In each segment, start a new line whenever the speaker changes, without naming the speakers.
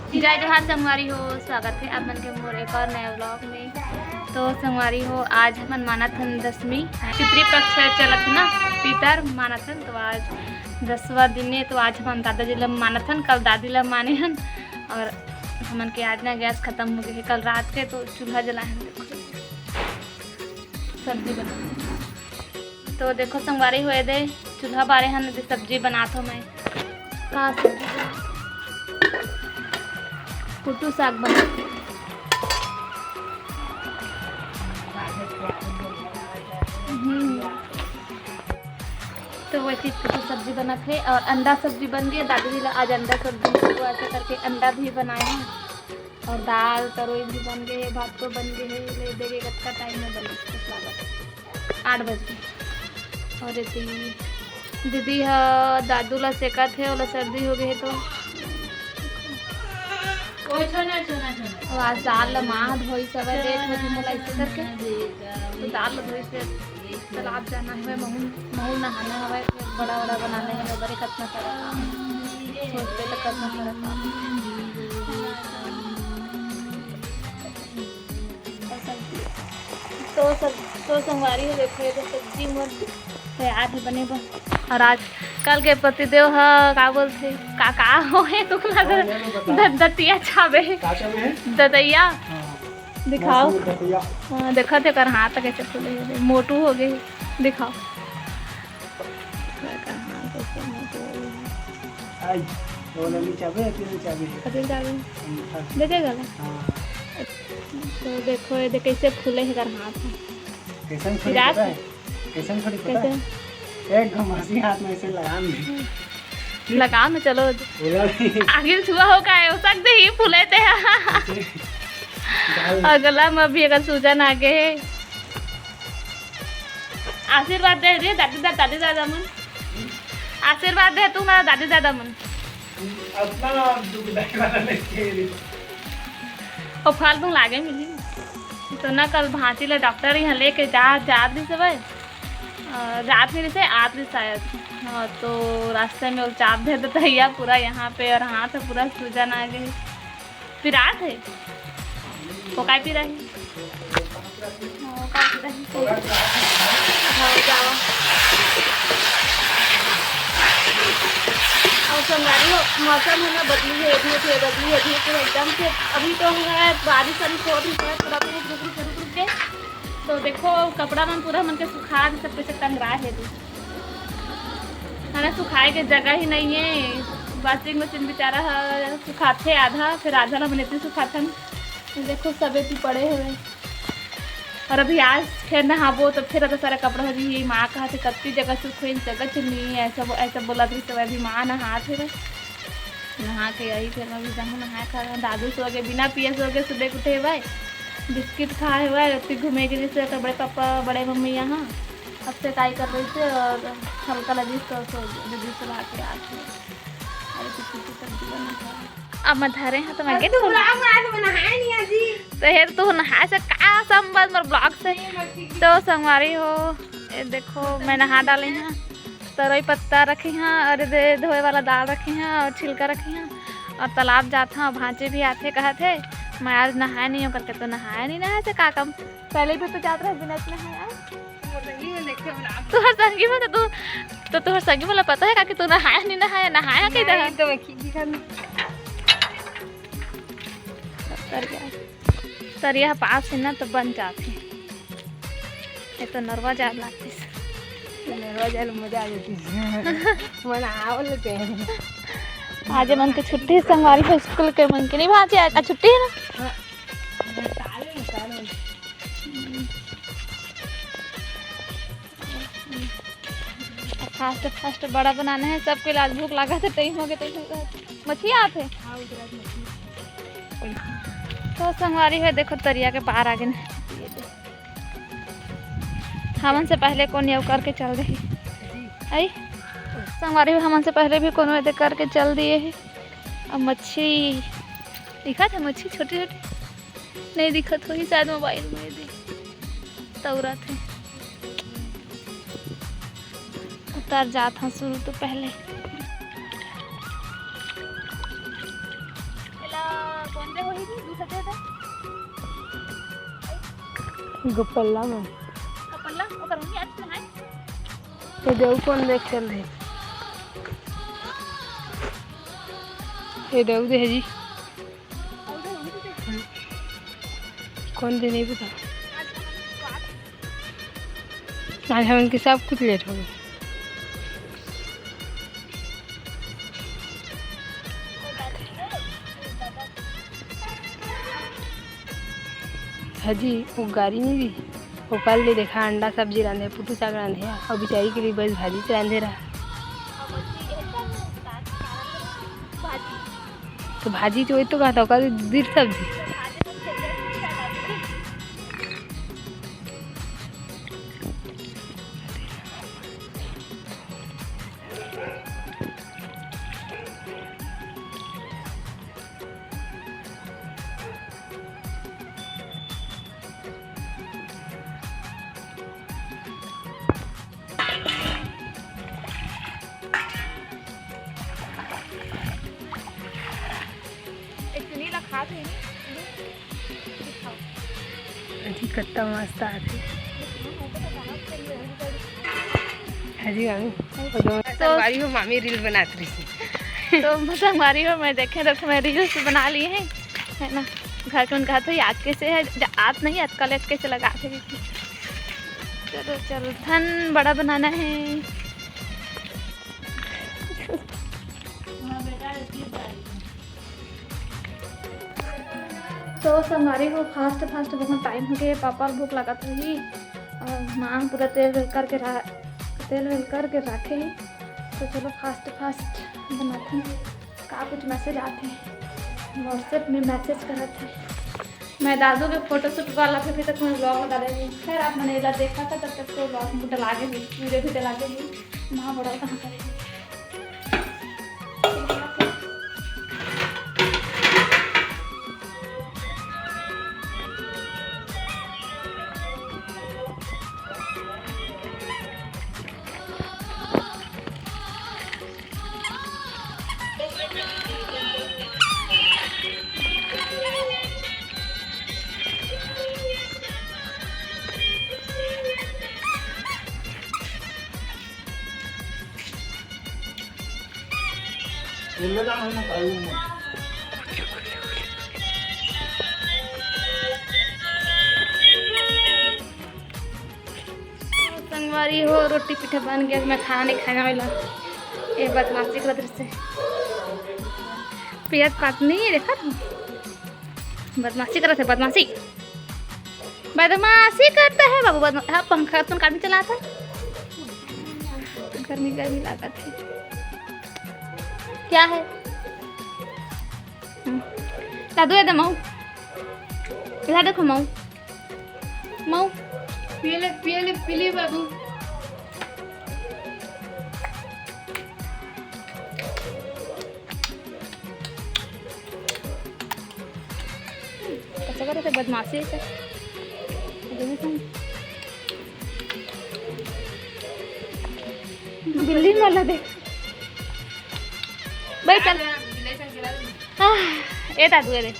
जय जोहार संगवारी हो, स्वागत है आप मन के मोर एक और नया व्लॉग में। तो संगवारी हो, आज हमन मानत हन दसवीं पितृ पक्ष चलत है ना, पितर मानत हन। तो आज 10वां दिन है। तो आज हम दादाजी ला मानत हन, कल दादी ला माने हन। और हमन के आज ना गैस खत्म हो गई कल रात के, तो चूल्हा जलाए हन। देखो सब्जी बना, तो देखो संगवारी हुए दे चूल्हा बारे हन, सब्जी बनात हो मैं का कुटू साग बना। तो वैसे कुटू सब्जी बना थे और अंडा सब्जी बन गई। दादी जी आज अंडा सब्जी तो ऐसे करके अंडा भी बनाए हैं और दाल तरोई भी बन गए है, भात तो बन गए है। ले देंगे कच्चा टाइम में बने कुछ लागत 8 बजे। और दीदी दादू ला सेका थे, ओला सर्दी हो गई है तो आज दाल ला माह धोई सब लेट होती मोला ऐसे करके। तो दाल ला धोई से तालाब जाना है, महू नहाना है, बड़ा बड़ा बनाने है, बड़े कितना सारा काम सोचते तो कितना सारा काम। तो संगवारी हो देखो तो सब्जी मोर तैयार है बने बन। और आज कल के पतिदेव का बोलते काका हो है तो दतिया छाबे दतैया दिखाओ। हाँ देखा थे कर हाथ कैसे खुले मोटू हो गए, दिखाओ दे देगा। तो देखो ये कैसे फूले है कर हाथ कैसे
एक घमासी हाथ में ऐसे
लगा में चलो आगे छुआ हो का है सकते ही फूले थे। अगला में भी अगर सूजन आ गए आशीर्वाद दे रे दादी दादा मन, आशीर्वाद दे तू मेरा दादी दादा मन। और फल तुम लागे मिली तो ना कल भांसी ले डॉक्टर यहाँ लेके जात रही सब रात में से आत रही शायद। हाँ तो रास्ते में वो चाप दे देता है पूरा यहाँ पे और हाथ है पूरा सूजन आ गई। फिर रात है वो काय पी रही और संगारी हो मौसम है ना बदली है तो एकदम से अभी तो है बारिश वारिश हो रही है थोड़ा रुक के। तो देखो कपड़ा मन पूरा मन के सुखा सब पे टंग रहा है ना, सुखाए के जगह ही नहीं है। वॉशिंग मशीन बेचारा सुखाते आधा फिर आधा ना बने सुखाते। देखो सबेती पड़े हुए और अभी आज फिर नहाबो तो फिर सारा कपड़ा हो जाए। माँ कहा थे कत्ती जगह सूखे जगह चुनी ऐसा बोला थी। तो अभी माँ नहा फिर नहा के यही फिर अभी जाऊँ नहा खा दादू सो गए बिना पिए सो गए। सुबह उठे हुए बिस्किट खाए हुआ फिर घूमे के जैसे तो बड़े पापा बड़े मम्मी यहाँ अब से टाई कर रही थे और हल्का लगी तो दीदी से ला के आते सब्जी बना। अब मैं धरे हैं तो मैं गेट तो तू नहा से का संबंध मोर ब्लॉग से। तो संगवारी हो ये देखो मैं नहा डाले हैं, तरोई पत्ता रखे हैं और धोए वाला दाल रखे हैं और छिलका रखे हैं और तालाब जाते हैं। भांचे भी आते कहा थे मैं आज नहाया नहीं हो करके। तो नहाया नहीं नहाया से का कम पहले भी तो जाते रहे बिना नहाया तुहर संगी में तो तुहर संगी वाला पता है कि तू नहाया नहीं नहाया किधर तरिया पास है ना तो बन जाती है। तो नरवा जा लगती
मजा आ जाती
आज मन के छुट्टी संगवारी है स्कूल के मन के नहीं भाजी आज छुट्टी है ना। फास्ट बड़ा बनाना है सबके लिए। आज भूख लगा था टाइम हो गया तो मछली आते तो संगवारी है देखो तरिया के पार आगे हमन से पहले कौन ये करके चल रही आई संगवारी हमन से पहले भी कौन दे करके चल दिए है। अब मच्छी दिखा था मच्छी छोटी छोटी नहीं दिखत हो ही शायद मोबाइल में तौरा थे उतर जाता हूँ शुरू तो पहले। हेलो रहेगी दूसरा दे दे
गुप्पल्ला में
कपल्ला वो करूँगी आज नहाए
ये देव कौन देख चल रहे ये देव दे है जी कौन दे नहीं पता आज हम उनके सब कुछ लेट हो गए हाजी वो गाड़ी नहीं दी वो कल ले देखा अंडा सब्जी रांधे पुटू साग रांधे और बेचारी के लिए बस भाजी से रांधे रहा तो भाजी तो वही तो कहा था कल दिन सब्जी हाजी कट्टा मस्त आते हाजी मामी हो मामी रील बनाती रही
तो संगवारी हो मैं देखे तो मैं रील्स बना लिए हैं है ना घर के उनका तो याद कैसे है आज नहीं आज कल कैसे लगा थे चलो चलो धन बड़ा बनाना है तो संगवारी को फास्ट फास्ट बहुत टाइम हो गया पापा भूख लगा था ही और माँ पूरा तेल वेल करके रखे हैं तो चलो फास्ट फास्ट बनाते हैं का कुछ मैसेज आते हैं व्हाट्सएप में मैसेज कर रहे थे मैं दादू के फोटोशूट वाला फिर तक मैं ब्लॉग डाले हुई खैर आप मैंने इला देखा था तब तक तो ब्लॉग में डला के भी वीडियो भी डला के भी माँ बड़ा कहाँ करेगी संगवारी हो रोटी पीठा बन गया मैं खाना नहीं खाने वाला ये बदमाशी की वजह से प्याज काट नहीं है देखा तुम बदमाशी कर रहे थे बदमाशी करता है बाबू हाँ पंखा तुम काटने चला था गर्मी गर्मी लागत है क्या है दादू ये दे मऊ इधर देखो मऊ मऊ पीले बाबू कैसे करे थे बदमाशी से बिल्ली वाला देख भाई चल ये दादू ये दे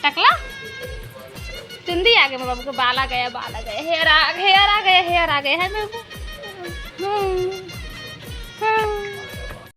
टकला चुंदी आ गया बाबू को बाल आ गया हेयर आ गया है मेरे को